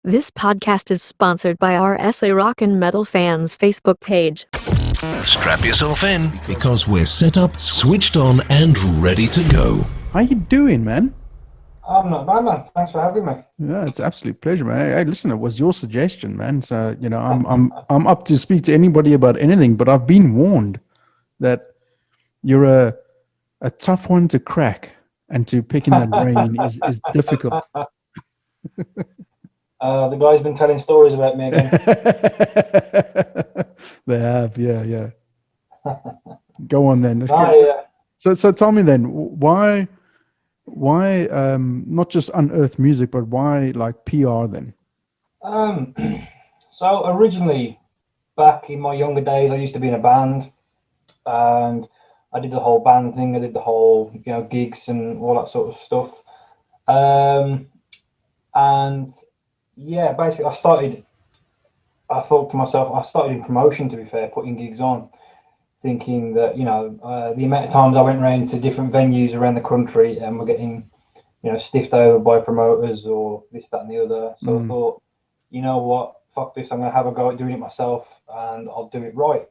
This podcast is sponsored by our SA Rock and Metal Fans Facebook page. Strap yourself in, because we're set up, switched on, and ready to go. How you doing, man? I'm not bad, man. Thanks for having me. Yeah, it's an absolute pleasure, man. Hey, listen, it was your suggestion, man. So I'm up to speak to anybody about anything. But I've been warned that you're a tough one to crack, and to pick in that brain is difficult. The guy's been telling stories about me again. They have, yeah. Go on then. Yeah. So tell me then, why not just unearthed music, but why like PR then? So originally, back in my younger days, I used to be in a band, and I did the whole band thing. I did the whole, gigs and all that sort of stuff. And yeah, basically, I thought to myself, I started in promotion, to be fair, putting gigs on, thinking that, the amount of times I went around to different venues around the country and we're getting, stiffed over by promoters or this, that, and the other. So I thought, you know what, fuck this, I'm going to have a go at doing it myself and I'll do it right.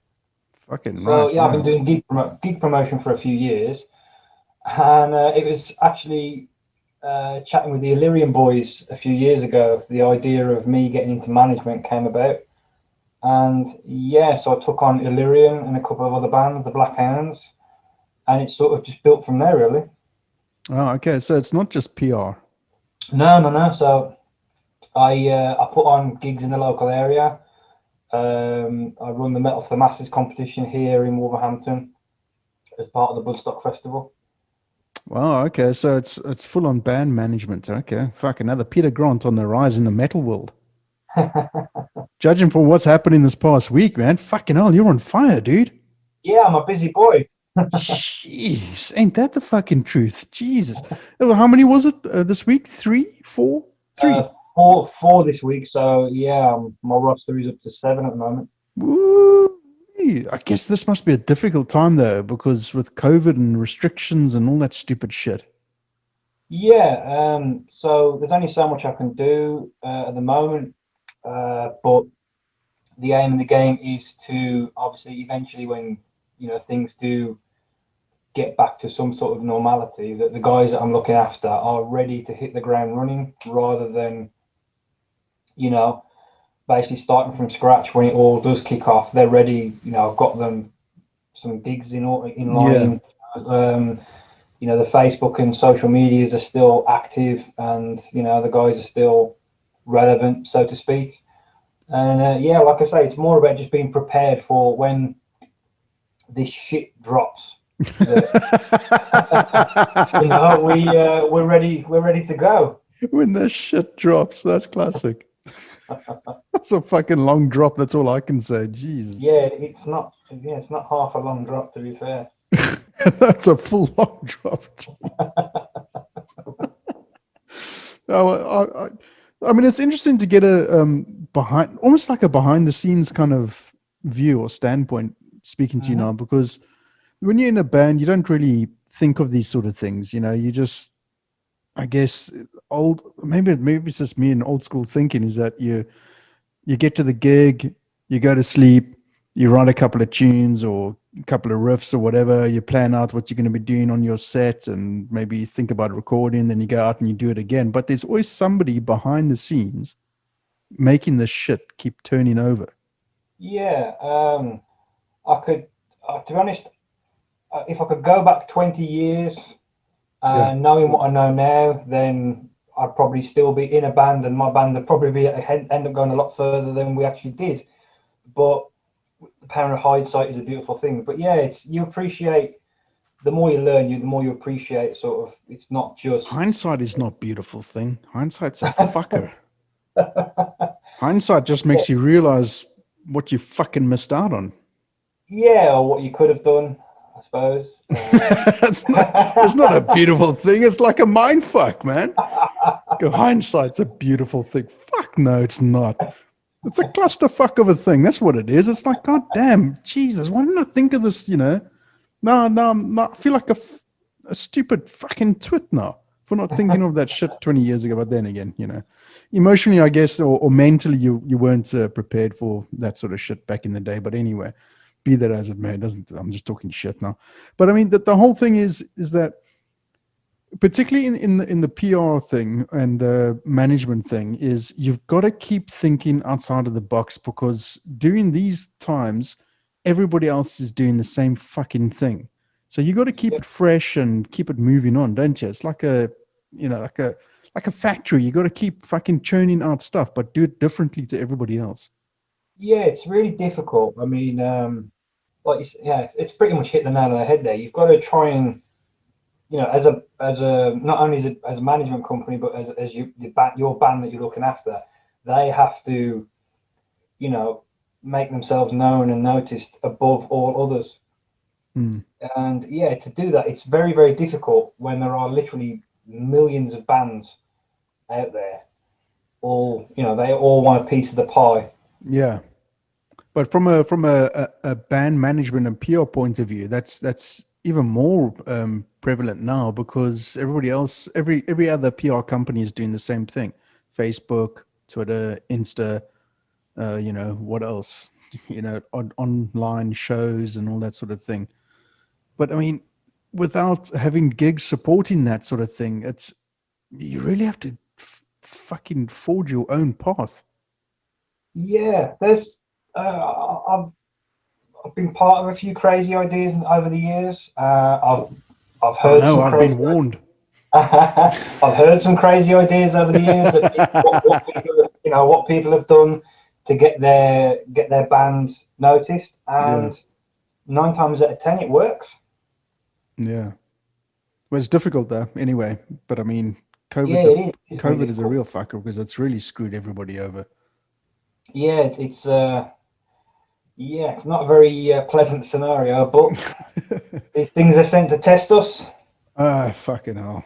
Fucking so, right. Yeah, I've been doing gig promotion for a few years. And it was actually chatting with the Illyrian boys a few years ago, the idea of me getting into management came about. And yeah, so I took on Illyrian and a couple of other bands, the Black Hounds, and it sort of just built from there, really. Oh, okay. So it's not just PR. No. So I put on gigs in the local area. I run the Metal for the Masses competition here in Wolverhampton as part of the Bloodstock Festival. Wow, okay. So it's full on band management. Okay. Fuck, another Peter Grant on the rise in the metal world. Judging from what's happened in this past week, man, fucking hell, you're on fire, dude. Yeah, I'm a busy boy. Jeez, ain't that the fucking truth? Jesus. How many was it this week? 3, 4, 3? Four this week. So yeah, my roster is up to 7 at the moment. Woo! I guess this must be a difficult time though, because with COVID and restrictions and all that stupid shit. Yeah, so there's only so much I can do at the moment, but the aim of the game is to obviously eventually, when things do get back to some sort of normality, that the guys that I'm looking after are ready to hit the ground running, rather than basically starting from scratch when it all does kick off. They're ready. I've got them some gigs in line. Yeah. The Facebook and social medias are still active, and the guys are still relevant, so to speak. And like I say, it's more about just being prepared for when this shit drops. We're ready. We're ready to go. When the shit drops, that's classic. That's a fucking long drop. That's all I can say. Jesus. Yeah, it's not half a long drop, to be fair. That's a full long drop. I mean, it's interesting to get a almost like a behind the scenes kind of view or standpoint speaking to you now, because when you're in a band, you don't really think of these sort of things. You just, I guess, maybe it's just me and old school thinking is that you get to the gig, you go to sleep, you write a couple of tunes or a couple of riffs or whatever, you plan out what you're going to be doing on your set and maybe think about recording, then you go out and you do it again. But there's always somebody behind the scenes making the shit keep turning over. Yeah, I could, to be honest, if I could go back 20 years, knowing what I know now, then I'd probably still be in a band, and my band would probably end up going a lot further than we actually did. But the power of hindsight is a beautiful thing. But yeah, you appreciate, the more you learn, the more you appreciate sort of, it's not just... Hindsight is not a beautiful thing. Hindsight's a fucker. Hindsight just makes you realize what you fucking missed out on. Yeah, or what you could have done, I suppose. It's not a beautiful thing. It's like a mind fuck, man. Hindsight's a beautiful thing. Fuck no, it's not. It's a clusterfuck of a thing. That's what it is. It's like, God damn, Jesus, why didn't I think of this, No, I feel like a stupid fucking twit now. for not thinking of that shit 20 years ago. But then again, emotionally, I guess, or mentally, you weren't prepared for that sort of shit back in the day. But anyway, be that as it may, I'm just talking shit now. But I mean, the whole thing is that, particularly in the PR thing and the management thing, is you've got to keep thinking outside of the box, because during these times, everybody else is doing the same fucking thing. So you got to keep it fresh and keep it moving on, don't you? It's like like a factory. You got to keep fucking churning out stuff, but do it differently to everybody else. Yeah, it's really difficult. I mean, like you said, yeah, it's pretty much hit the nail on the head there. You've got to try and, as a not only as a management company, but as your band that you're looking after, they have to, make themselves known and noticed above all others. And yeah, to do that, it's very, very difficult when there are literally millions of bands out there. All they all want a piece of the pie. Yeah. But from a band management and PR point of view, that's even more prevalent now, because everybody else, every other PR company is doing the same thing. Facebook, Twitter, Insta, what else? Online shows and all that sort of thing. But I mean, without having gigs supporting that sort of thing, you really have to fucking forge your own path. Yeah, there's I've been part of a few crazy ideas over the years. I've heard some I've crazy. been warned. I've heard some crazy ideas over the years that what people have done to get their band noticed, and 9 times out of 10 it works. Yeah. Well, it's difficult though, anyway. But I mean, COVID is a real fucker, because it's really screwed everybody over. Yeah, it's not a very pleasant scenario, but these things are sent to test us. Fucking hell.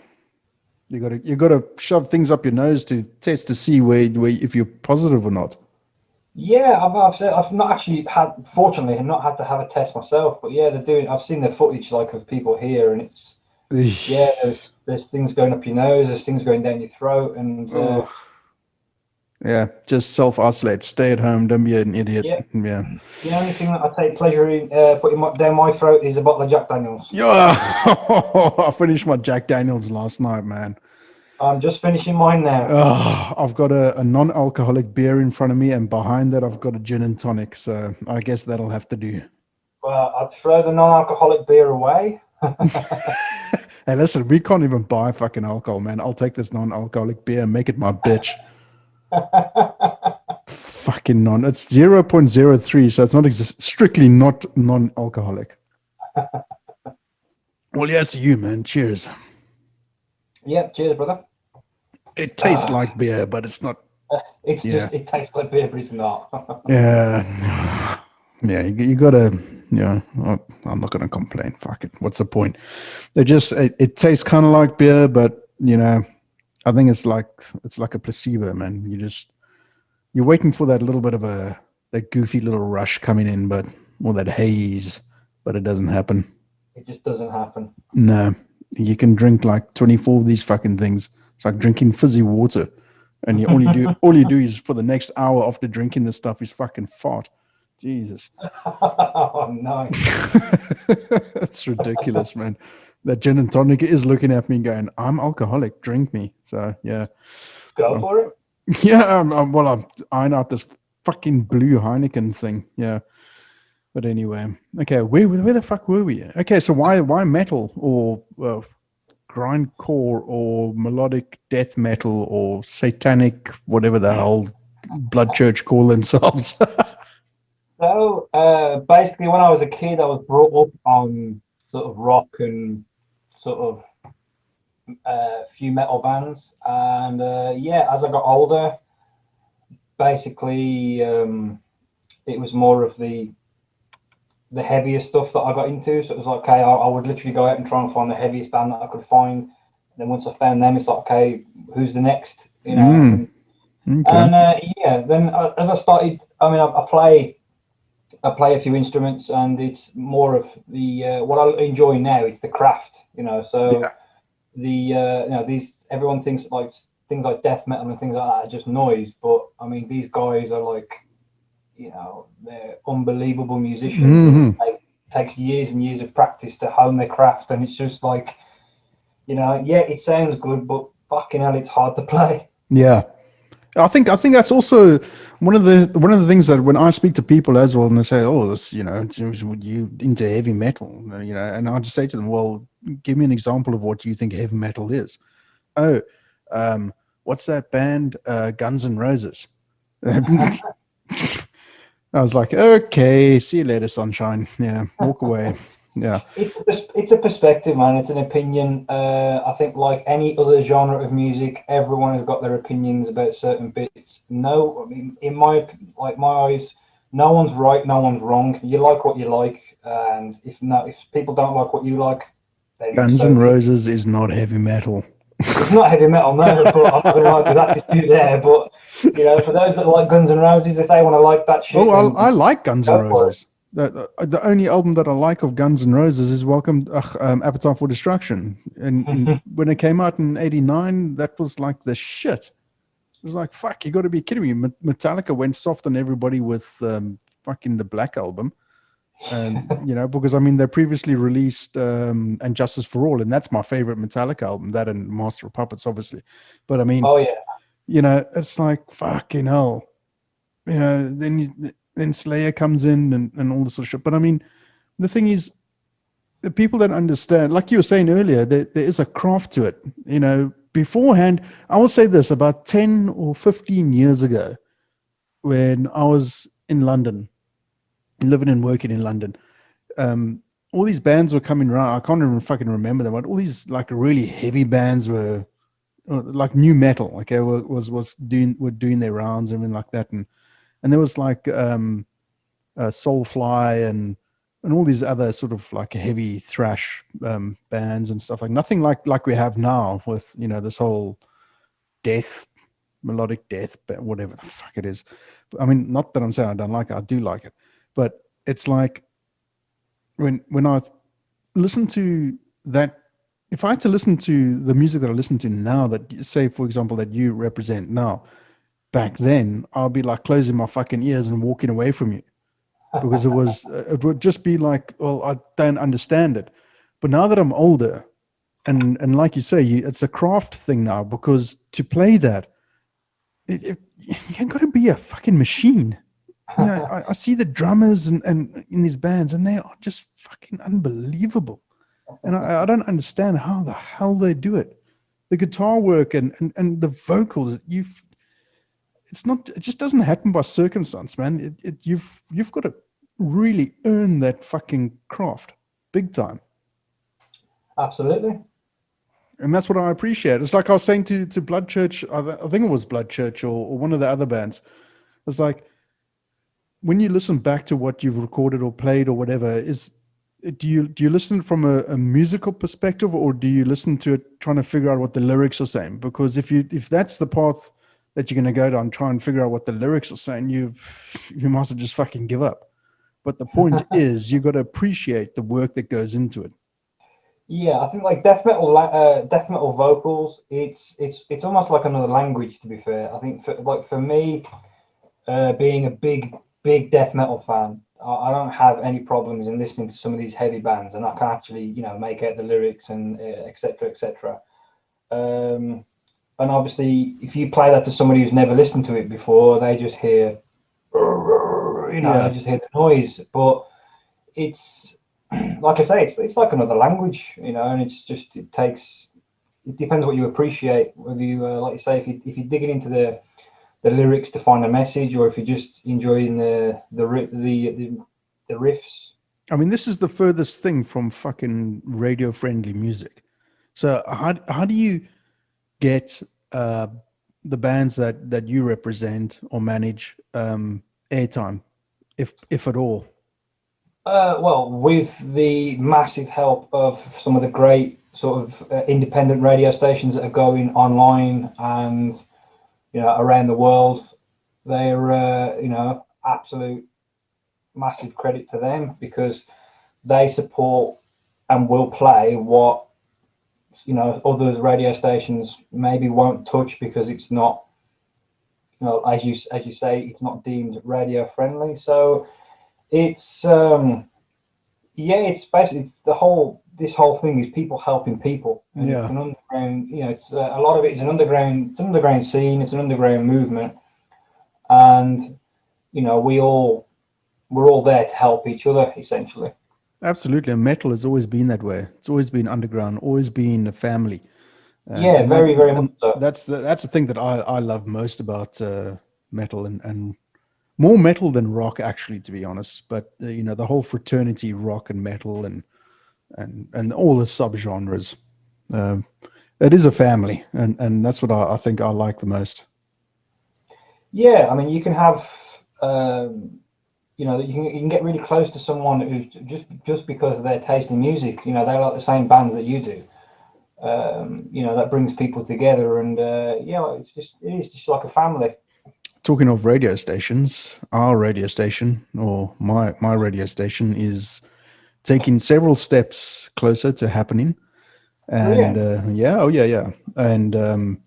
You gotta shove things up your nose to test to see where if you're positive or not. Yeah, I've not actually fortunately, I've not had to have a test myself, but yeah, they're doing. I've seen the footage of people here, and it's there's things going up your nose, there's things going down your throat, and yeah, just self-isolate, stay at home, don't be an idiot. yeah. Yeah. The only thing that I take pleasure in putting down my throat is a bottle of Jack Daniels. Yeah, I finished my Jack Daniels last night, man. I'm just finishing mine now. I've got a non-alcoholic beer in front of me, and behind that I've got a gin and tonic. So I guess that'll have to do. Well, I'd throw the non-alcoholic beer away. Hey, listen, we can't even buy fucking alcohol, man. I'll take this non-alcoholic beer and make it my bitch. Fucking it's 0.03, so it's not strictly not non-alcoholic. Well, yes, to you, man. Cheers. Yep, cheers, brother. It tastes like beer, but it's not. It tastes like beer, but it's not. Yeah. You gotta. Yeah, I'm not gonna complain. Fuck it. What's the point? It tastes kind of like beer, but I think it's like a placebo, man. You're waiting for that little bit of that goofy little rush coming in, or that haze, but it doesn't happen. It just doesn't happen. No, you can drink like 24 of these fucking things. It's like drinking fizzy water, and all you do is, for the next hour after drinking this stuff, is fucking fart. Jesus. Oh no. That's ridiculous, man. That gin and tonic is looking at me going, I'm alcoholic, drink me. So yeah. Go for it. Yeah, I'm eyeing out this fucking blue Heineken thing. Yeah. But anyway, okay, where the fuck were we? Okay, so why metal, or grindcore, or melodic death metal, or satanic, whatever the hell Blood Church call themselves? So basically, when I was a kid, I was brought up on sort of rock and sort of a few metal bands, and as I got older, basically it was more of the heavier stuff that I got into. So it was like, okay, I would literally go out and try and find the heaviest band that I could find. And then once I found them, it's like, okay, who's the next? Okay. And then as I started, I mean, I play a few instruments, and it's more of the what I enjoy now. It's the craft, So these everyone thinks like things like death metal and things like that are just noise, but I mean these guys are like, they're unbelievable musicians, and it takes years and years of practice to hone their craft, and it's just like, yeah, it sounds good, but fucking hell, it's hard to play. Yeah. I think that's also one of the things that when I speak to people as well, and they say, "Oh, this, would you into heavy metal?" And I just say to them, "Well, give me an example of what you think heavy metal is." Oh, what's that band? Guns N' Roses. I was like, "Okay, see you later, sunshine." Yeah, walk away. Yeah, It's a perspective, man. It's an opinion. I think, like any other genre of music, everyone has got their opinions about certain bits. No, I mean, in my eyes, no one's right, no one's wrong. You like what you like, and if people don't like what you like, then Guns so N' be it. Roses is not heavy metal. It's not heavy metal, no, but I'm not going to argue that dispute there. But for those that like Guns N' Roses, if they want to like that Oh, shit, then I like Guns N' go for it. Roses. The only album that I like of Guns N' Roses is Appetite for Destruction. And when it came out in '89, that was like the shit. It was like, fuck, you got to be kidding me. Metallica went soft on everybody with fucking the Black Album. And, because I mean, they previously released And Justice for All, and that's my favorite Metallica album, that and Master of Puppets, obviously. But I mean, Oh yeah. it's like, fucking hell. Then Slayer comes in and all this sort of shit. But I mean, the thing is, the people that understand, like you were saying earlier, there is a craft to it. Beforehand, I will say this about 10 or 15 years ago, when I was in London, living and working in London, all these bands were coming around. I can't even fucking remember them, but all these like really heavy bands were like new metal. Okay, were doing their rounds and everything like that, and there was like Soulfly and all these other sort of like heavy thrash bands and stuff, like nothing like we have now with this whole death, melodic death, but whatever the fuck it is. I mean, not that I'm saying I don't like it, I do like it, but it's like when I listen to that, if I had to listen to the music that I listen to now, that say for example that you represent now, back then I'll be like closing my fucking ears and walking away from you, because it would just be like, well, I don't understand it. But now that I'm older, and like you say, it's a craft thing now, because to play that, you got to be a fucking machine. I see the drummers and in these bands, and they are just fucking unbelievable. And I don't understand how the hell they do it. The guitar work and the vocals, it just doesn't happen by circumstance, man. You've got to really earn that fucking craft big time. Absolutely. And that's what I appreciate. It's like I was saying to Blood Church, I think it was Blood Church or one of the other bands. It's like when you listen back to what you've recorded or played or whatever, do you listen from a musical perspective, or do you listen to it trying to figure out what the lyrics are saying? Because if that's the path that you're going to go down, try and figure out what the lyrics are saying, you might as well just fucking give up. But the point is, you got to appreciate the work that goes into it. Yeah, I think like death metal vocals, it's almost like another language. To be fair, I think for me, being a big death metal fan, I don't have any problems in listening to some of these heavy bands, and I can actually make out the lyrics and etc. etc. And obviously, if you play that to somebody who's never listened to it before, they just hear, they just hear the noise. But it's like I say, it's like another language, and it depends what you appreciate. Whether you like you say, if you're digging into the lyrics to find a message, or if you're just enjoying the riffs. I mean, this is the furthest thing from fucking radio friendly music. So how do you get the bands that you represent or manage airtime, if at all? Well, with the massive help of some of the great sort of independent radio stations that are going online and around the world, they're absolute massive credit to them, because they support and will play what you know, others radio stations maybe won't touch because it's not, you know, as you say, it's not deemed radio friendly. So it's it's basically this whole thing is people helping people, and it's Yeah, an underground, you know, it's a lot of it is an underground scene, it's an underground movement, and you know, we're all there to help each other essentially. absolutely. And metal has always been that way. It's always been underground, always been a family. Yeah, And very, very much so. that's the thing that I love most about metal, and more metal than rock, actually, to be honest. But you know, the whole fraternity, rock and metal, and all the subgenres. Um, it is a family, and that's what I think I like the most. Yeah, I mean, you can have, you know, you can get really close to someone who's just because of their taste in music. You know, they like the same bands that you do. You know, that brings people together, and yeah, it is just like a family. Talking of radio stations, our radio station, or my radio station, is taking several steps closer to happening. And Brilliant. yeah, oh yeah, yeah. And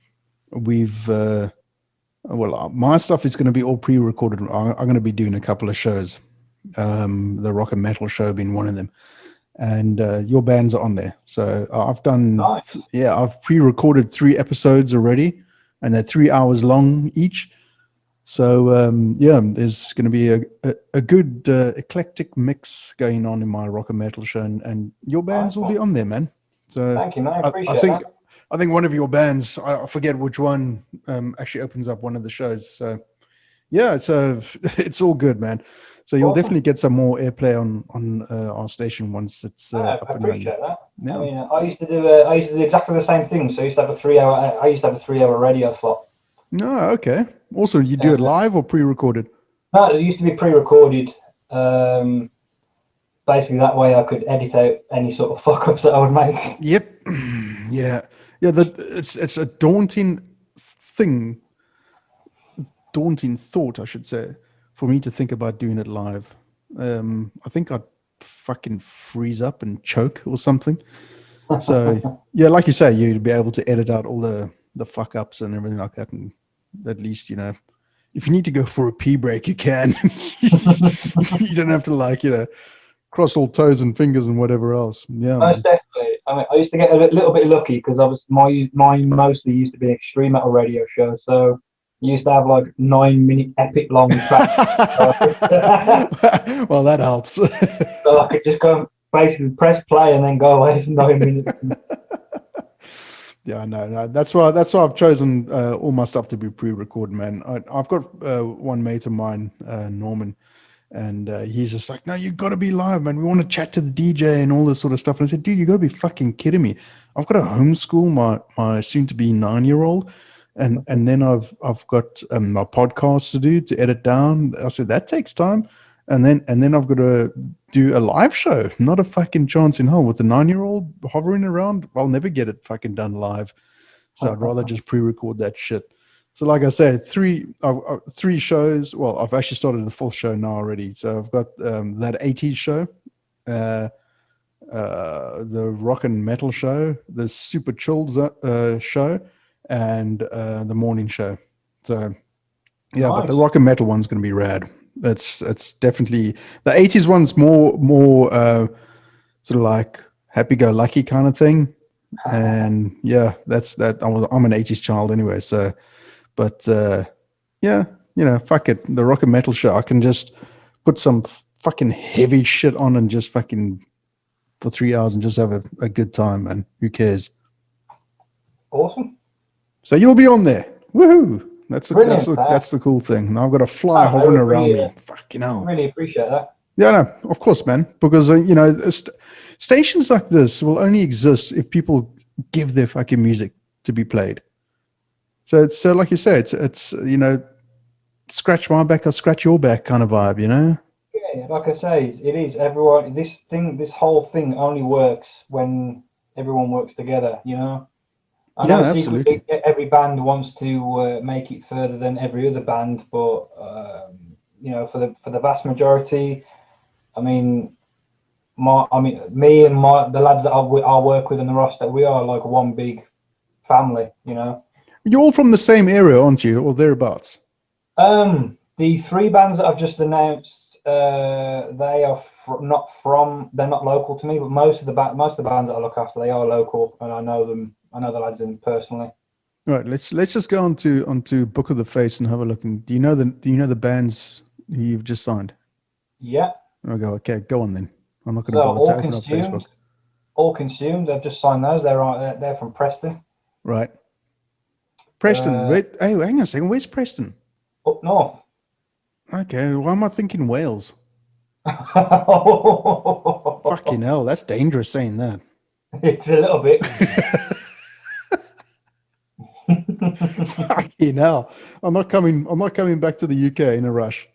we've my stuff is going to be all pre-recorded. I'm going to be doing a couple of shows, the rock and metal show being one of them, and your bands are on there. So I've done, Nice. yeah, I've pre-recorded 3 episodes already, and they're 3 hours long each. So yeah, there's going to be a good eclectic mix going on in my rock and metal show, and your bands Nice will be one. on there, man. So Thank you, man. I I appreciate think that. one of your bands, I forget which one, actually opens up one of the shows. So yeah, so it's all good, man. So you'll Awesome. definitely get some more airplay on our station once it's I up and running. appreciate that. I Yeah. mean, I used to do exactly the same thing. So I used to have a 3 hour. I used to have a 3 hour radio slot. No, okay. Also, you do Uh, it live or pre-recorded? no, it used to be pre-recorded. Basically, that way I could edit out any sort of fuck ups that I would make. Yep. Yeah. Yeah. That it's a thing, daunting thought, I should say, for me to think about doing it live. I think I'd fucking freeze up and choke or something. So yeah, like you say, you'd be able to edit out all the fuck ups and everything like that, and at least, you know, if you need to go for a pee break, you can. You don't have to, like, you know, cross all toes and fingers and whatever else. Yeah, Most man. definitely. I mean, I used to get a little bit lucky because obviously mine mostly used to be an extreme metal radio show. So you used to have like 9 minute epic long tracks. So Well, that helps. so I could just go and basically press play and then go away for 9 minutes. Yeah, no. That's why I've chosen all my stuff to be pre-recorded, man. I've got one mate of mine, Norman, and he's just like, "No, you got to be live, man. We want to chat to the DJ and all this sort of stuff." And I said, "Dude, you got to be fucking kidding me! I've got to homeschool my soon-to-be 9-year-old, and then I've got my podcast to do to edit down." I said that takes time, and then I've got to do a live show. Not a fucking chance in hell with the 9-year-old hovering around. I'll never get it fucking done live. So I'd rather just pre-record that shit. So like I said, three shows. Well, I've actually started the fourth show now already. So I've got that 80s show, uh, the rock and metal show, the super chilled show, and the morning show. So yeah, but the Nice. rock and metal one's going to be rad. It's definitely the 80s one's more sort of like happy-go-lucky kind of thing. And yeah, that's that. I'm an 80s child anyway, so but yeah, you know, fuck it. The rock and metal show, I can just put some fucking heavy shit on and just fucking for 3 hours and just have a good time, man. Who cares? Awesome. So you'll be on there. Woohoo! Brilliant. That's the cool thing. Now I've got a fly I hovering would around really, me. Fucking hell. really appreciate that. Yeah, no, of course, man. Because you know, stations like this will only exist if people give their fucking music to be played. So it's so, like you say, it's you know, scratch my back, I'll scratch your back kind of vibe, you know. Yeah, like I say, it is everyone. This whole thing only works when everyone works together. You know, I Yeah, know absolutely. secretly every band wants to make it further than every other band, but you know, for the vast majority, I mean, me and the lads that I work with in the roster, we are like one big family, you know. You're all from the same area, aren't you, or thereabouts? The three bands that I've just announced, they are they're not local to me, but most of the bands that I look after, they are local, and I know them. I know the lads in personally. All right, let's just go onto Book of the Face and have a look. And do you know the bands who you've just signed? Yeah. I'll go. Okay, go on then. I'm not going So to bother to open up Facebook. All Consumed. I've just signed those. They're from Preston. Right. Preston. Hey, hang on a second. Where's Preston? Up north. Okay. Why am I thinking Wales? Fucking hell, that's dangerous saying that. It's a little bit. Fucking hell. I'm not coming back to the UK in a rush.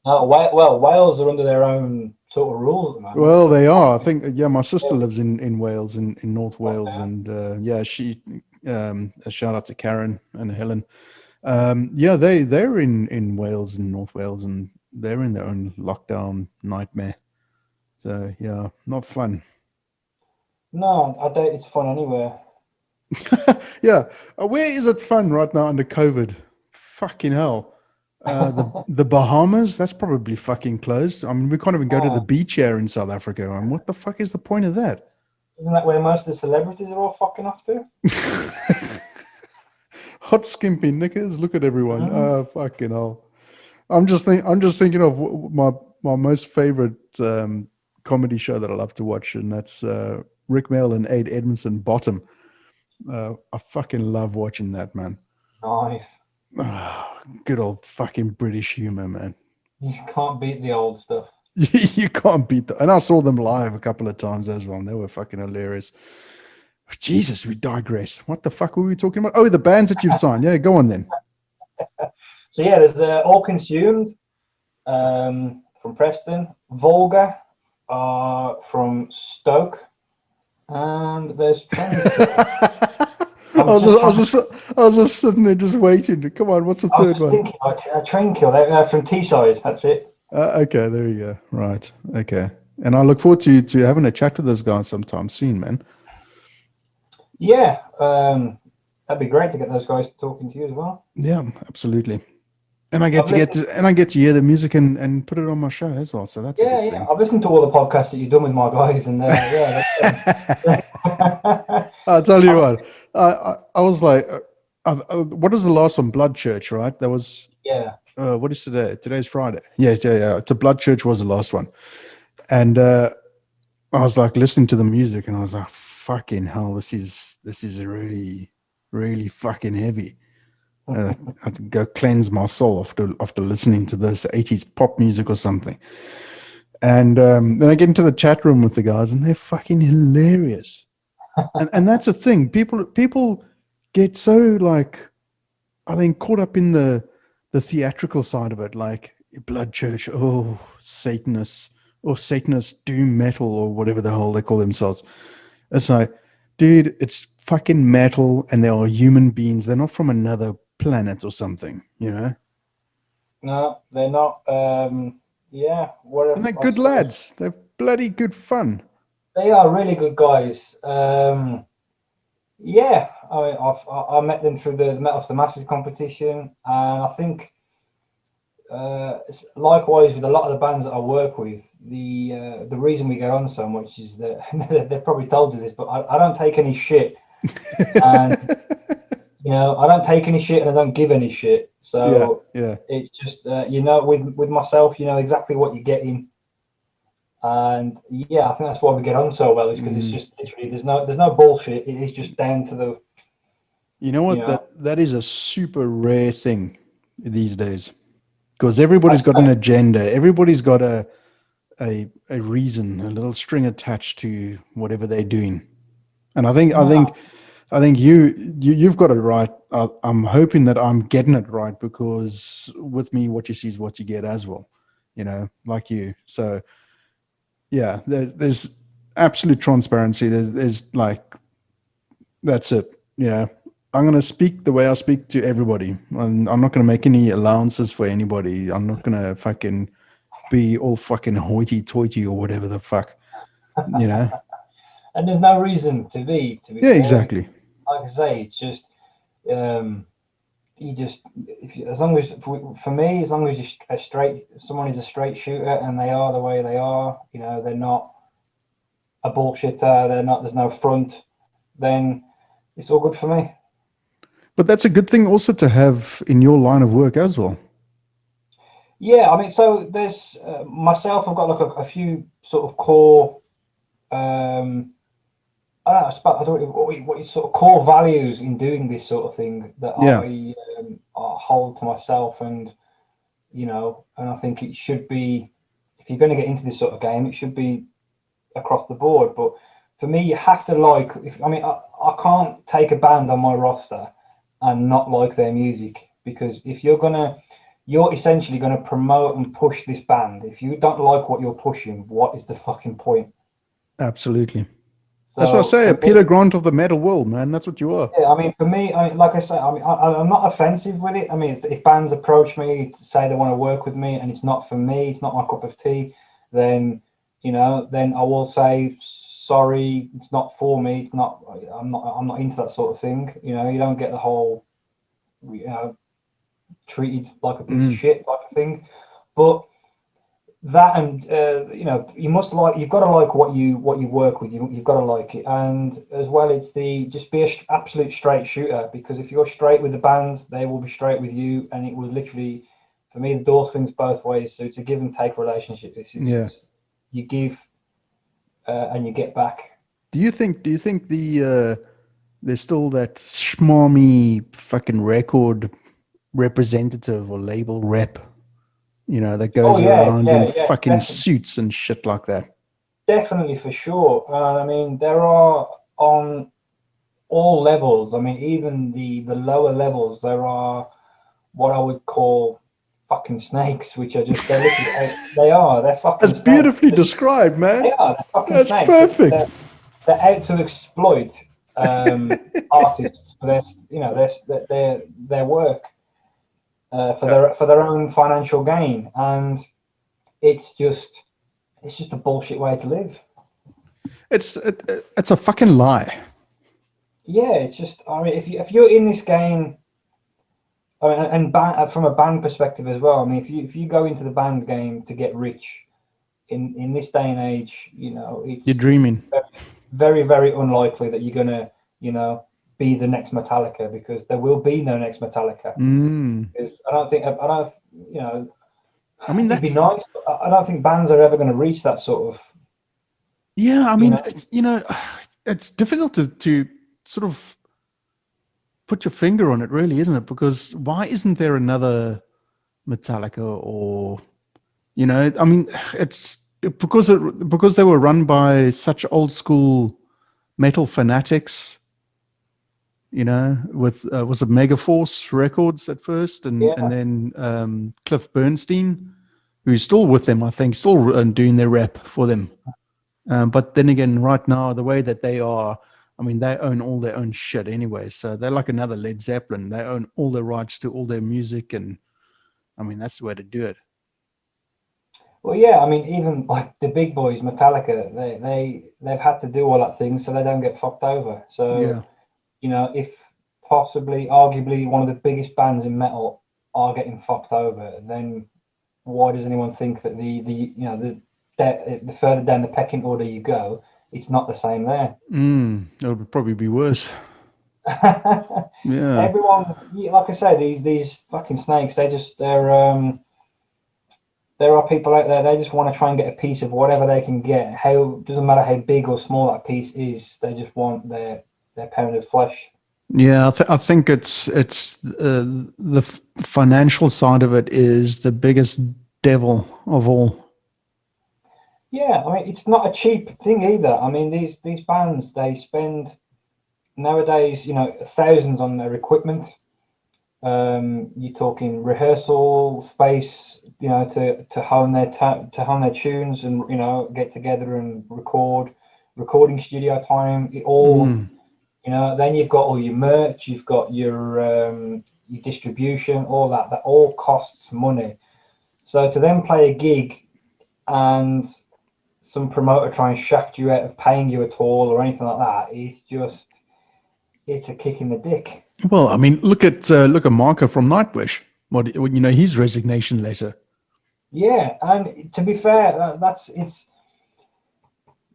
Well, Wales are under their own sort of rules at the moment. Well, they are. I think, yeah, my sister lives in Wales, in North Wales, and yeah, she a shout out to Karen and Helen. Yeah, they're in Wales and North Wales, and they're in their own lockdown nightmare. So yeah, not fun. No, I doubt it's fun anywhere. Yeah, where is it fun right now under COVID? Fucking hell. The Bahamas, that's probably fucking closed. I mean, we can't even go to the beach here in South Africa. I mean, what the fuck is the point of that? Isn't that where most of the celebrities are all fucking off to? Hot skimpy knickers. Look at everyone. Oh, fucking hell. I'm just thinking of my most favorite comedy show that I love to watch, and that's Rick Mail and Aid Edmondson, Bottom. I fucking love watching that, man. Nice. Oh, good old fucking British humor, man. You can't beat the old stuff. You can't beat that. And I saw them live a couple of times as well, and they were fucking hilarious. Jesus, we digress. What the fuck were we talking about? Oh, the bands that you've signed. Yeah, go on then. So yeah, there's All Consumed from Preston, Volga from Stoke, and there's I was just sitting there just waiting. Come on, what's the third one? Tranquil, they're from Teesside. That's it. Okay, there you go. Right. Okay. And I look forward to having a chat with those guys sometime soon, man. Yeah, that'd be great to get those guys talking to you as well. Yeah, absolutely. And I get to hear the music and put it on my show as well. So that's a good thing. I've listened to all the podcasts that you've done with my guys, and I'll tell you what. I was like, what was the last one? Blood Church, right? That was what is today? Today's Friday. Yeah. It's a Blood Church was the last one, and I was like listening to the music, and I was like, fucking hell, this is really, really fucking heavy. I had to go cleanse my soul after listening to this 80s pop music or something. And then I get into the chat room with the guys, and they're fucking hilarious. and that's the thing. People get so, like, I think, caught up in the theatrical side of it, like Blood Church, oh, Satanists, or Satanist doom metal, or whatever the hell they call themselves. It's like, dude, it's fucking metal, and they are human beings. They're not from another planet or something, you know? No, they're not. Yeah, and they're good lads. They're bloody good fun. They are really good guys. Yeah, I met them through the Metal to the Masses competition, and I think likewise with a lot of the bands that I work with, the reason we get on so much is that they've probably told you this, but I don't take any shit, and you know, I don't take any shit and I don't give any shit. So yeah. It's just you know, with myself, you know exactly what you're getting. And yeah, I think that's why we get on so well, is because it's just literally there's no bullshit. It is just down to the. You know what? That is a super rare thing these days, because everybody's got an agenda. Everybody's got a reason, a little string attached to whatever they're doing. And I think you've got it right. I'm hoping that I'm getting it right, because with me, what you see is what you get as well. You know, like you. So. Yeah, there's absolute transparency. There's like, that's it. You know, I'm going to speak the way I speak to everybody. I'm not going to make any allowances for anybody. I'm not going to fucking be all fucking hoity-toity or whatever the fuck, you know? And there's no reason to be Yeah, fair. exactly. Like I say, it's just you just as long as for me, as long as someone is a straight shooter and they are the way they are, you know, they're not a bullshitter, there's no front, then it's all good for me. But that's a good thing also to have in your line of work as well. Yeah, I mean, so there's myself. I've got like a few sort of core. I don't know. I don't know what sort of core values in doing this sort of thing that Yeah. I hold to myself, and you know, and I think it should be. If you're going to get into this sort of game, it should be across the board. But for me, you have to like. I can't take a band on my roster and not like their music, because if you're essentially going to promote and push this band. If you don't like what you're pushing, what is the fucking point? Absolutely. That's what I So say, for a me, Peter Grant of the metal world, man. That's what you are. yeah, I mean, for me, like I say, I'm not offensive with it. I mean, if bands approach me to say they want to work with me and it's not for me, it's not my cup of tea, then, you know, then I will say, sorry, it's not for me. I'm not into that sort of thing. You know, you don't get the whole, you know, treated like a piece of shit type of thing. But that, and you know, you've got to like what you work with. You've got to like it, and as well, it's just be a absolute straight shooter, because if you're straight with the bands, they will be straight with you, and it will literally, for me, the door swings both ways. So it's a give and take relationship. Yeah. You give and you get back. Do you think there's still that schmarmy fucking record representative or label rep, you know, that Oh goes yeah, around in yeah, yeah, fucking suits and shit like that? definitely for sure. I mean, there are on all levels. I mean, even the lower levels, there are what I would call fucking snakes, which are just they're That's fucking snakes. beautifully described, They man. are, they're fucking That's snakes. perfect. They're out to exploit artists for their work for their own financial gain, and it's just a bullshit way to live. It's a fucking lie. Yeah, it's just, I mean, if you're in this game, I mean, and from a band perspective as well. I mean, if you go into the band game to get rich in this day and age, you know, You're it's dreaming. very, very unlikely that you're gonna, you know, be the next Metallica, because there will be no next Metallica. Because I don't, you know, I mean, it'd be that's, nice, but I don't think bands are ever going to reach that sort of, yeah, I you mean, know. you know, it's difficult to sort of put your finger on it, really, isn't it? Because why isn't there another Metallica or, you know, I mean, it's because they were run by such old school metal fanatics, you know, with was it Megaforce Records at first, and Yeah. then Cliff Bernstein, who's still with them, I think, still doing their rap for them. But then again, right now, the way that they are, I mean, they own all their own shit anyway. So they're like another Led Zeppelin. They own all the rights to all their music, and I mean, that's the way to do it. Well, yeah. I mean, even like the big boys, Metallica, they've had to do all that thing so they don't get fucked over. Yeah. So, you know, if possibly, arguably, one of the biggest bands in metal are getting fucked over, then why does anyone think that the further down the pecking order you go, it's not the same there? It would probably be worse. Yeah. Everyone, like I say, these fucking snakes, there are people out there, they just want to try and get a piece of whatever they can get. How doesn't matter how big or small that piece is, they just want their pound of flesh. Yeah, I think it's the financial side of it is the biggest devil of all. Yeah, I mean, it's not a cheap thing either. I mean, these bands, they spend nowadays, you know, thousands on their equipment. You're talking rehearsal space, you know, to hone their tunes, and you know, get together and recording studio time. It all, you know. Then you've got all your merch, you've got your distribution, all that. That all costs money. So to then play a gig and some promoter try and shaft you out of paying you at all or anything like that, it's a kick in the dick. Well, I mean, look at Marco from Nightwish. What his resignation letter. Yeah, and to be fair, it's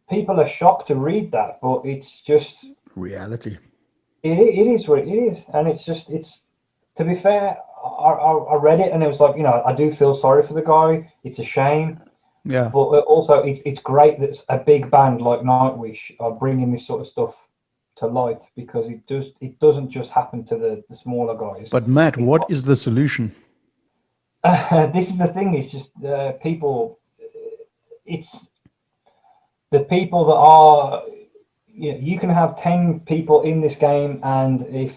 people are shocked to read that, but it's just Reality. it is what it is, and it's to be fair. I read it and it was like, I do feel sorry for the guy. It's a shame, Yeah. but also it's great that a big band like Nightwish are bringing this sort of stuff to light, because it doesn't just happen to the smaller guys. But Matt, what is the solution? This is the thing. It's just people. It's the people that are. You can have 10 people in this game, and if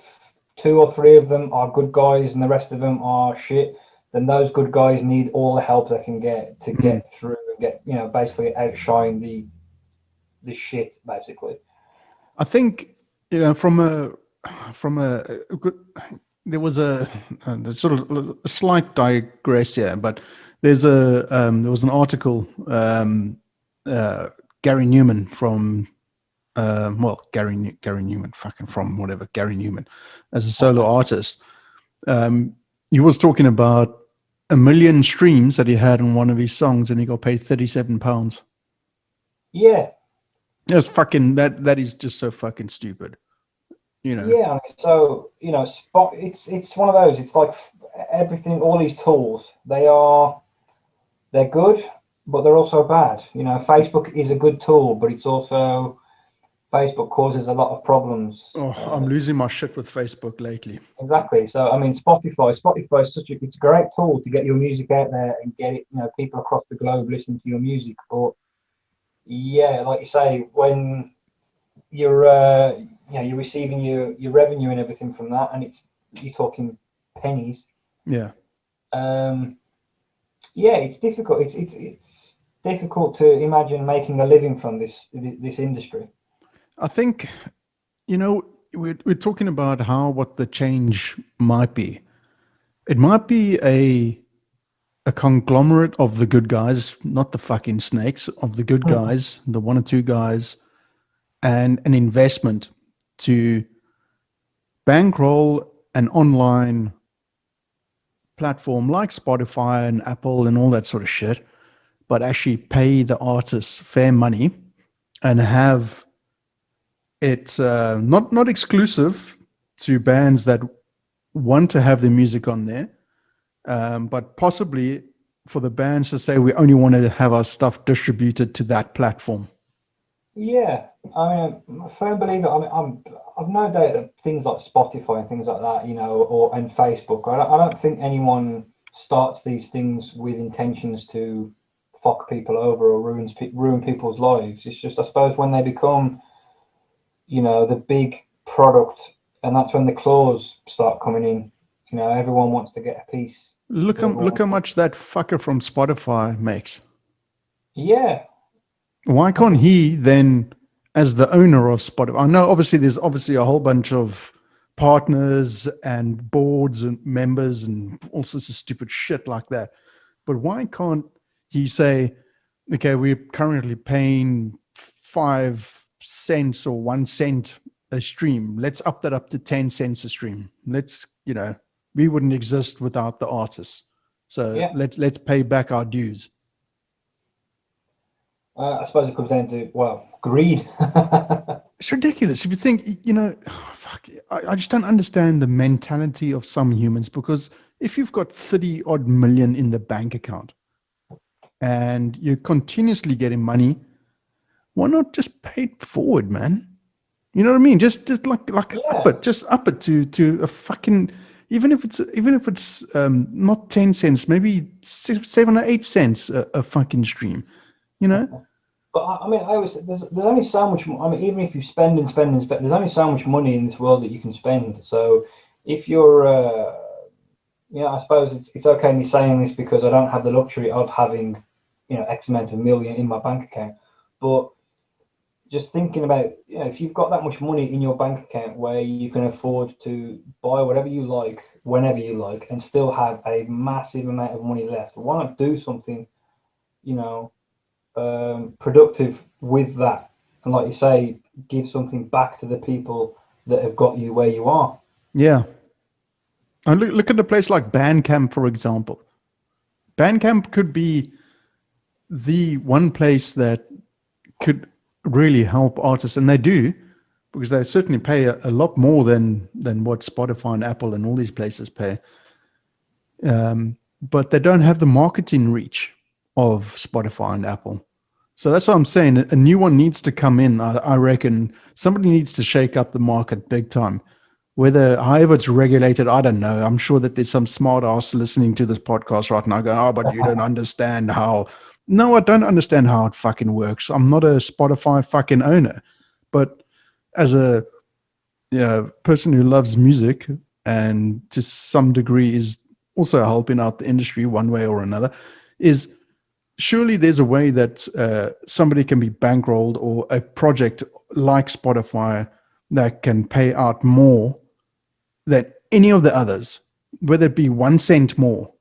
2 or 3 of them are good guys and the rest of them are shit, then those good guys need all the help they can get to get through and get, basically outshine the shit, basically. I think from a good, there was a sort of a slight digress here, but there was an article, Gary Newman from Gary Newman, fucking from whatever, Gary Newman, as a solo artist. He was talking about 1 million streams that he had on one of his songs, and he got paid £37. Yeah. That's fucking that is just so fucking stupid. Yeah, I mean, so it's one of those. It's like everything. All these tools, they're good, but they're also bad. Facebook is a good tool, but it's also Facebook causes a lot of problems. Oh, I'm losing my shit with Facebook lately. Exactly. So I mean, Spotify is it's a great tool to get your music out there and get it. People across the globe listening to your music. But yeah, like you say, when you're you're receiving your revenue and everything from that, and you're talking pennies. Yeah. Yeah, it's difficult. It's difficult to imagine making a living from this industry. I think, we're talking about what the change might be. It might be a conglomerate of the good guys, not the fucking snakes, of the good guys, the 1 or 2 guys, and an investment to bankroll an online platform like Spotify and Apple and all that sort of shit, but actually pay the artists fair money and have it not exclusive to bands that want to have their music on there, but possibly for the bands to say we only want to have our stuff distributed to that platform. Yeah, I mean, I'm a firm believer. I mean, I've no doubt that things like Spotify and things like that, and Facebook. I don't think anyone starts these things with intentions to fuck people over or ruin people's lives. It's just, I suppose, when they become, the big product, and that's when the claws start coming in. Everyone wants to get a piece. Look how much that fucker from Spotify makes. Yeah. Why can't he then, as the owner of Spotify? I know there's a whole bunch of partners and boards and members and all sorts of stupid shit like that. But why can't he say, okay, we're currently paying 5 cents or 1 cent a stream. Let's up that up to 10 cents a stream. We wouldn't exist without the artists. So Yeah. let's pay back our dues. I suppose it comes down to, greed. It's ridiculous. If you think, I just don't understand the mentality of some humans, because if you've got 30 odd million in the bank account and you're continuously getting money, why not just pay it forward, man? You know what I mean? Just up it to a fucking, even if it's not 10 cents, maybe 7 or 8 cents a fucking stream, But I mean, there's only so much. I mean, even if you spend and spend and spend, there's only so much money in this world that you can spend. So if you're, I suppose it's okay me saying this because I don't have the luxury of having, X amount of million in my bank account. But just thinking about, if you've got that much money in your bank account where you can afford to buy whatever you like, whenever you like, and still have a massive amount of money left, why not do something, productive with that, and like you say, give something back to the people that have got you where you are. Yeah. And look at a place like Bandcamp, for example. Bandcamp could be the one place that could really help artists, and they do, because they certainly pay a lot more than what Spotify and Apple and all these places pay. But they don't have the marketing reach of Spotify and Apple. So that's what I'm saying. A new one needs to come in. I reckon somebody needs to shake up the market big time. However it's regulated, I don't know. I'm sure that there's some smart ass listening to this podcast right now going, oh, but you don't understand how. No, I don't understand how it fucking works. I'm not a Spotify fucking owner. But as a person who loves music and to some degree is also helping out the industry one way or another, is surely there's a way that somebody can be bankrolled, or a project like Spotify that can pay out more than any of the others, whether it be 1 cent more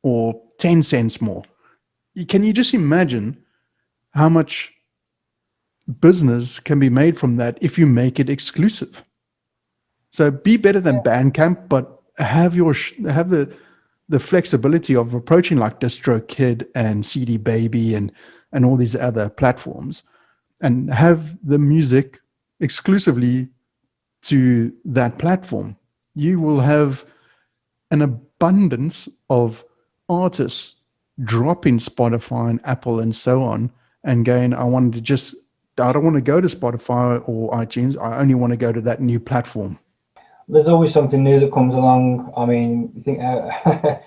or 10 cents more. Can you just imagine how much business can be made from that if you make it exclusive? So be better than Bandcamp, but have the flexibility of approaching like DistroKid and CD Baby and all these other platforms, and have the music exclusively to that platform. You will have an abundance of artists dropping Spotify and Apple and so on, and going, I don't want to go to Spotify or iTunes. I only want to go to that new platform. There's always something new that comes along. I mean, you think, I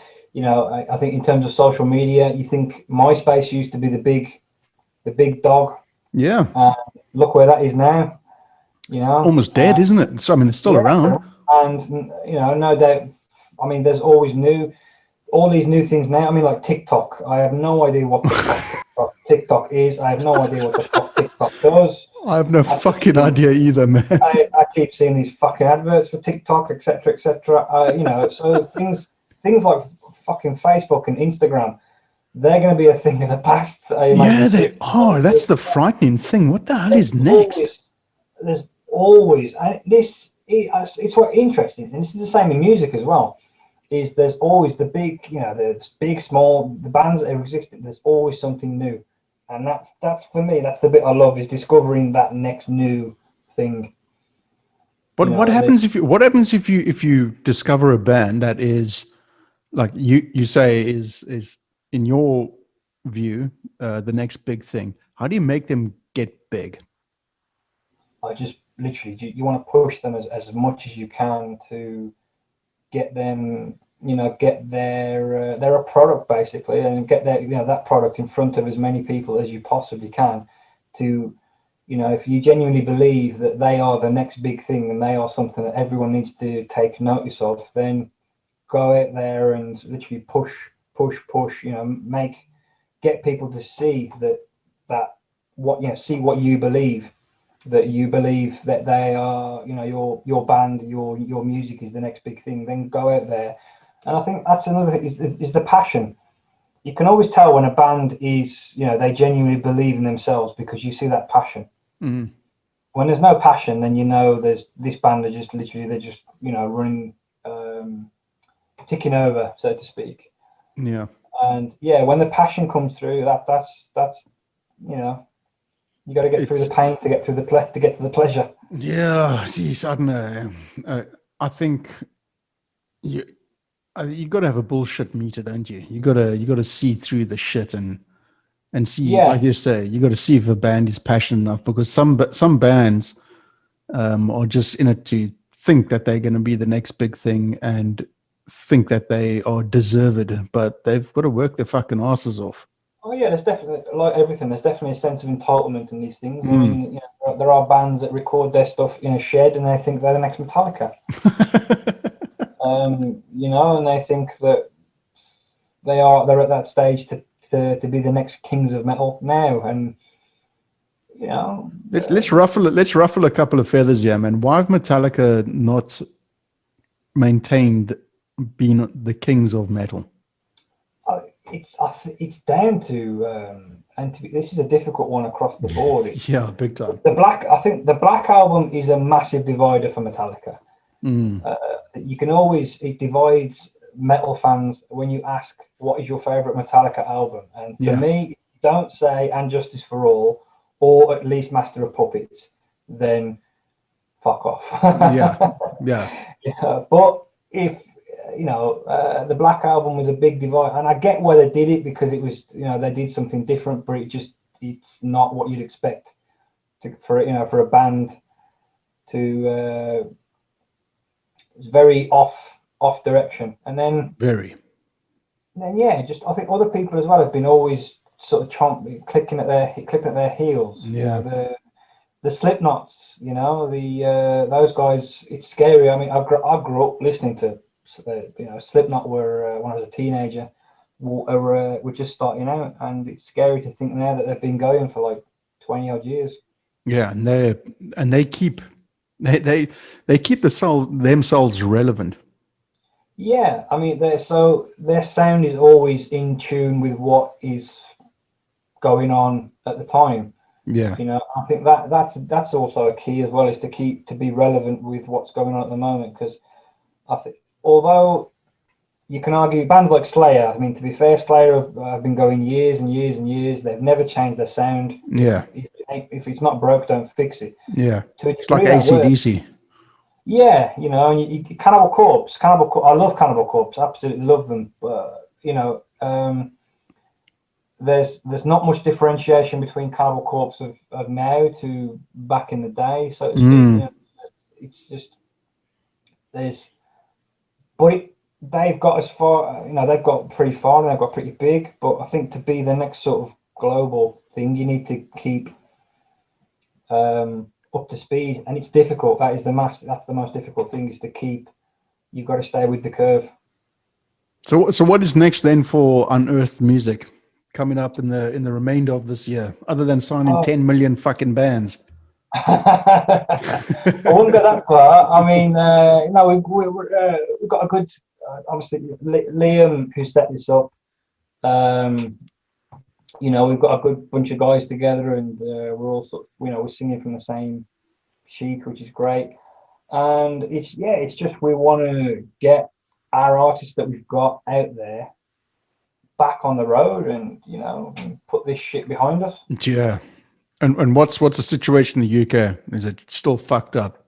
think in terms of social media, you think MySpace used to be the big dog. Yeah. Look where that is now. Almost dead, isn't it? So, I mean, it's still around. And no doubt. I mean, there's always all these new things now. I mean, like TikTok. I have no idea what TikTok is. I have no idea what the fuck TikTok does. I have no fucking idea either, man. I keep seeing these fucking adverts for TikTok, etc., etc. So things like fucking Facebook and Instagram, they're going to be a thing of the past. Yeah, they are. That's the frightening thing. What the hell is next? There's always, and it's quite interesting, and this is the same in music as well. Is there's always the big, the big, small, the bands that have existed. There's always something new. And that's for me, that's the bit I love, is discovering that next new thing. But what happens if you discover a band that is, like you say, is in your view the next big thing? How do you make them get big? I just literally, you want to push them as much as you can to get them, get they're a product basically, and get that product in front of as many people as you possibly can. To, if you genuinely believe that they are the next big thing and they are something that everyone needs to take notice of, then go out there and literally push, get people to see see what you believe. That you believe that they are, your band, your music is the next big thing. Then go out there, and I think that's another thing is the passion. You can always tell when a band is, they genuinely believe in themselves, because you see that passion. Mm. When there's no passion, then there's this band are just literally running, ticking over, so to speak. Yeah. And when the passion comes through, that's you got to get through the pain to get through to get to the pleasure. Yeah, geez, I don't know. I think you got to have a bullshit meter, don't you? You got to see through the shit and see, like you say, you got to see if a band is passionate enough, because some bands are just in it to think that they're going to be the next big thing and think that they are deserved, but they've got to work their fucking asses off. Oh yeah, there's definitely, like everything, there's definitely a sense of entitlement in these things. I mean, there are bands that record their stuff in a shed and they think they're the next Metallica. And they think that they're at that stage to be the next kings of metal now. And let's ruffle a couple of feathers here, man. Why have Metallica not maintained being the kings of metal? It's down to and this is a difficult one across the board. Yeah, big time. I think the Black Album is a massive divider for Metallica. It divides metal fans when you ask what is your favorite Metallica album, and for me, don't say And Justice for All or at least Master of Puppets, then fuck off. Yeah. But if the Black Album was a big divide, and I get why they did it, because it was, they did something different, but it's not what you'd expect for a band to. It's very off direction, and then I think other people as well have been always sort of clicking at their heels. The Slipknots, those guys. It's scary. I mean, I grew up listening to Slipknot were when I was a teenager. We're just starting out, and it's scary to think now that they've been going for like 20 odd years. Yeah, and they keep themselves relevant. Yeah, I mean, their sound is always in tune with what is going on at the time. Yeah, I think that's also a key as well, is to be relevant with what's going on at the moment. Because I think, although you can argue bands like Slayer, I mean, to be fair, Slayer have been going years and years and years. They've never changed their sound. Yeah. If it's not broke, don't fix it. Yeah. It's like AC/DC. Yeah, and Cannibal Corpse. I love Cannibal Corpse. Absolutely love them. But there's not much differentiation between Cannibal Corpse of now to back in the day. So it's just they've got as far. They've got pretty far and they've got pretty big. But I think to be the next sort of global thing, you need to keep up to speed, and it's difficult. That's the most difficult thing, is to keep. You've got to stay with the curve. So what is next then for Unearthed Music coming up in the remainder of this year, other than signing 10 million fucking bands? I wouldn't go that far. I mean, we've got a good, obviously Liam, who set this up. We've got a good bunch of guys together, and we're all sort of, we're singing from the same sheet, which is great. And it's just we want to get our artists that we've got out there back on the road, and put this shit behind us. Yeah. And what's the situation in the UK? Is it still fucked up?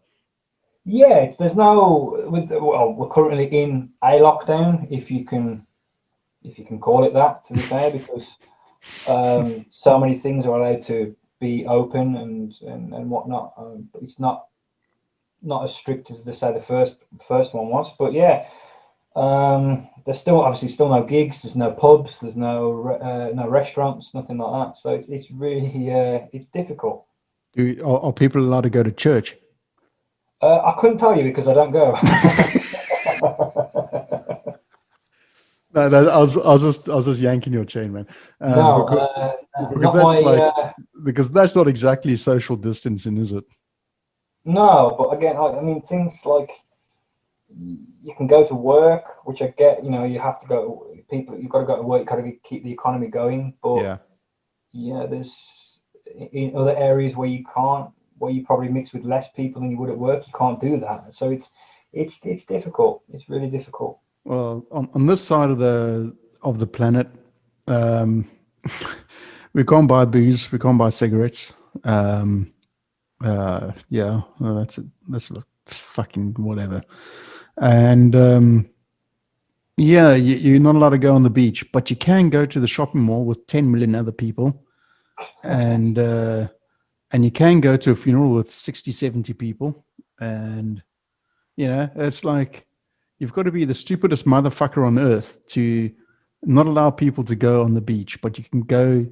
Yeah, we're currently in a lockdown, if you can call it that, to be fair, because so many things are allowed to be open and whatnot. It's not as strict as the first one was, but yeah, there's still no gigs, there's no pubs, there's no restaurants, nothing like that. So it's really it's difficult. Are people allowed to go to church? I couldn't tell you because I don't go. No, I was just yanking your chain, man. Because that's not exactly social distancing, is it? No, but again, I mean, things like you can go to work, which I get. You have to go. You've got to go to work. You've got to keep the economy going. But there's in other areas where you can't, where you probably mix with less people than you would at work. You can't do that. So it's difficult. It's really difficult. Well, on this side of the planet, we can't buy booze, we can't buy cigarettes. That's fucking whatever. And you're not allowed to go on the beach, but you can go to the shopping mall with 10 million other people, and you can go to a funeral with 60, 70 people, and it's like, you've got to be the stupidest motherfucker on earth to not allow people to go on the beach, but you can go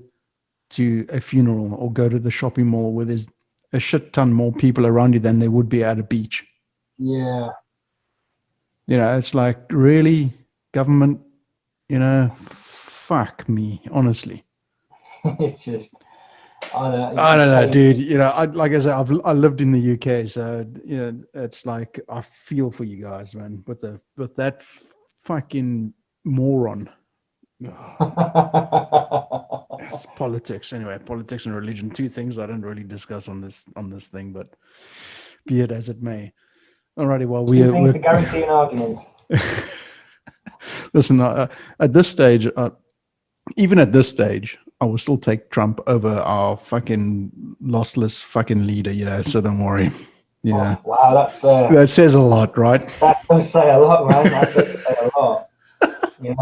to a funeral or go to the shopping mall where there's a shit ton more people around you than there would be at a beach. Yeah. It's like, really, government, fuck me, honestly. It's just, I don't know, dude. Like I said, I lived in the UK, so it's like, I feel for you guys, man. With that fucking moron. It's politics. Anyway, politics and religion, two things I don't really discuss on this thing, but be it as it may. Alrighty, well, Two things to guarantee an argument. Listen, at this stage, even at this stage, I will still take Trump over our fucking lossless fucking leader. Yeah, so don't worry. Yeah. Oh, wow, that says a lot, right? That does say a lot, man. That does say a lot. You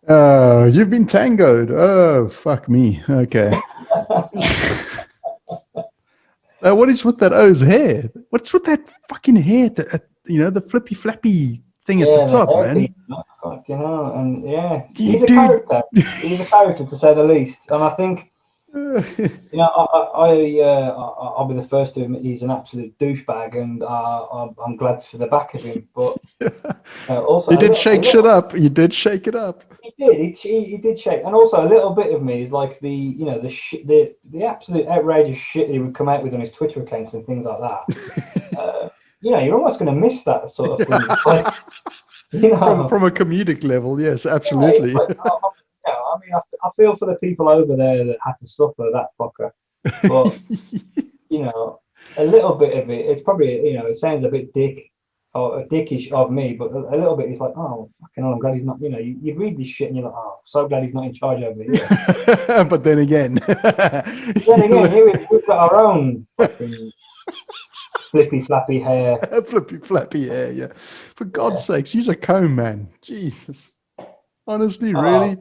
know? You've been tangoed. Oh, fuck me. Okay. What is with that O's hair? What's with that fucking hair? The flippy flappy thing at the top, man. You know, and yeah, he's a character. He's a character, to say the least. And I think, you know, I'll be the first to admit he's an absolute douchebag, and I'm glad to see the back of him. But also, you did shake shit up. You did shake it up. He did. He did shake, and also a little bit of me is like the absolute outrageous shit he would come out with on his Twitter accounts and things like that. You know, you're almost going to miss that sort of thing. Like, you know, from a comedic level, yes, absolutely. Yeah, I mean, I feel for the people over there that had to suffer that fucker. But you know, a little bit of it, it's probably, you know, it sounds a bit dickish of me, but a little bit it's like, oh, fucking hell, I'm glad he's not. You know, you read this shit and you're like, oh, so glad he's not in charge over here. But then again, we've got our own fucking flippy flappy hair. Flippy flappy hair, yeah. For God's sakes, use a comb, man. Jesus. Honestly, really?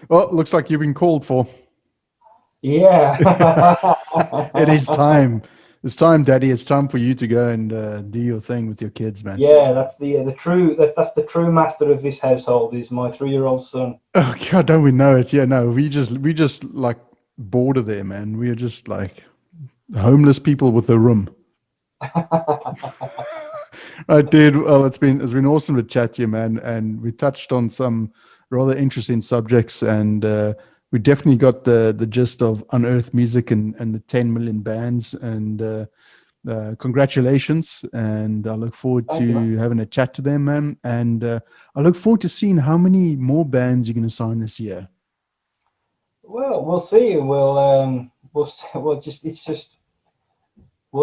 Well, looks like you've been called for. Yeah. It is time. It's time, Daddy. It's time for you to go and do your thing with your kids, man. Yeah, that's the true master of this household is my 3-year-old son. Oh God, don't we know it? Yeah, no, we just like border there, man. We are just like homeless people with a room. Right, dude. Well, it's been awesome to chat to you, man. And we touched on some rather interesting subjects, and we definitely got the gist of Unearthed Music and the 10 million bands. And congratulations. And I look forward to having a chat to them, man. And I look forward to seeing how many more bands you're going to sign this year. Well, we'll see. We'll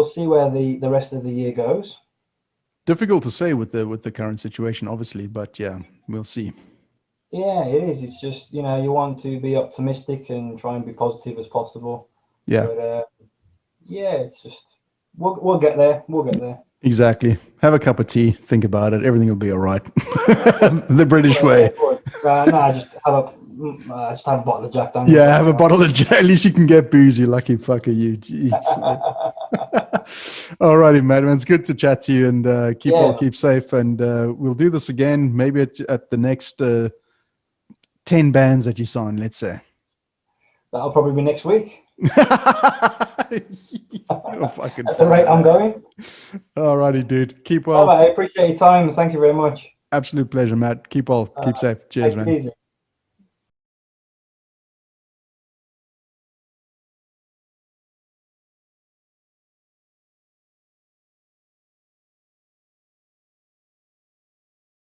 see where the rest of the year goes. Difficult to say with the current situation, obviously, but yeah, we'll see. Yeah, it is. It's just, you know, you want to be optimistic and try and be positive as possible. Yeah. But yeah, it's just we'll get there. We'll get there. Exactly. Have a cup of tea. Think about it. Everything will be all right. The British way. No, just have a bottle of Jack Daniels. Yeah, have a bottle of Jack. At least you can get booze, you lucky fucker, you. Jeez. Alrighty, man. It's good to chat to you, and keep safe. And we'll do this again, maybe at the next 10 bands that you sign, let's say. That'll probably be next week. At the rate I'm going. Alrighty, dude. Keep well. I appreciate your time. Thank you very much. Absolute pleasure, Matt. Keep well. Keep safe. Cheers, man.